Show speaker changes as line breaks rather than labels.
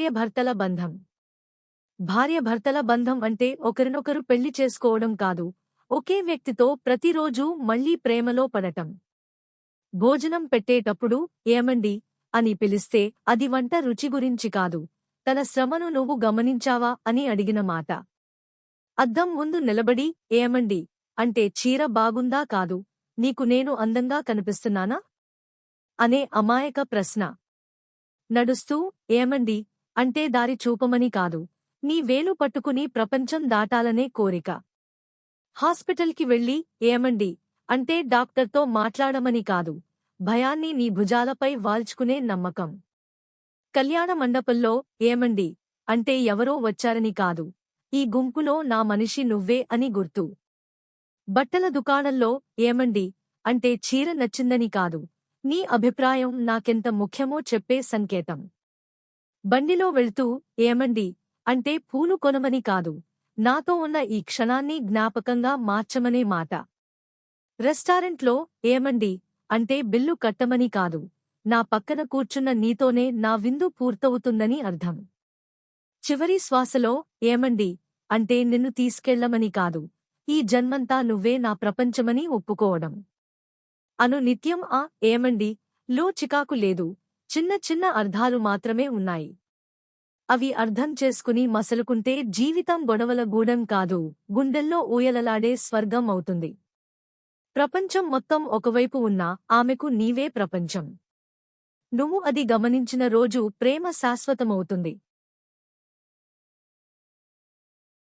భార్యాభర్తల బంధం. భార్యాభర్తల బంధం అంటే ఒకరినొకరు పెళ్లి చేసుకోవడం కాదు, ఒకే వ్యక్తితో ప్రతిరోజూ మళ్లీ ప్రేమలో పడటం. భోజనం పెట్టేటప్పుడు ఏమండి అని పిలిస్తే అది వంట రుచి గురించి కాదు, తన శ్రమను నువ్వు గమనించావా అని అడిగిన మాట. అద్దం ముందు నిలబడి ఏమండి అంటే చీర బాగుందా కాదు, నీకు నేను అందంగా కనిపిస్తున్నానా అనే అమాయక ప్రశ్న. నడుస్తూ ఏమండి అంటే దారి చూపమని కాదు, నీ వేలు పట్టుకుని ప్రపంచం దాటాలనే కోరిక. హాస్పిటల్కి వెళ్ళి ఏమండి అంటే డాక్టర్తో మాట్లాడమని కాదు, భయాన్ని నీ భుజాలపై వాల్చుకునే నమ్మకం. కళ్యాణ మండపంలో ఏమండి అంటే ఎవరో వచ్చారని కాదు, ఈ గుంపులో నా మనిషి నువ్వే అని గుర్తు. బట్టల దుకాణంలో ఏమండి అంటే చీర నచ్చిందని కాదు, నీ అభిప్రాయం నాకెంత ముఖ్యమో చెప్పే సంకేతం. బండిలో వెళ్తూ ఏమండి అంటే పూలు కొనమని కాదు, నాతో ఉన్న ఈ క్షణాన్ని జ్ఞాపకంగా మార్చమనే మాట. రెస్టారెంట్లో ఏమండి అంటే బిల్లు కట్టమని కాదు, నా పక్కన కూర్చున్న నీతోనే నా విందు పూర్తవుతుందని అర్థం. చివరి శ్వాసలో ఏమండి అంటే నిన్ను తీసుకెళ్లమని కాదు, ఈ జన్మంతా నువ్వే నా ప్రపంచమని ఒప్పుకోవడం. అను నిత్యం ఆ ఏమండి లో చికాకు లేదు, చిన్న చిన్న అర్థాలు మాత్రమే ఉన్నాయి. అవి అర్థం చేసుకుని మసలుకుంటే జీవితం గొడవల గూడెం కాదు, గుండెల్లో ఊయలలాడే స్వర్గం అవుతుంది. ప్రపంచం మొత్తం ఒకవైపు ఉన్నా ఆమెకు నీవే ప్రపంచం. నువ్వు అది గమనించిన రోజు ప్రేమ శాశ్వతమవుతుంది.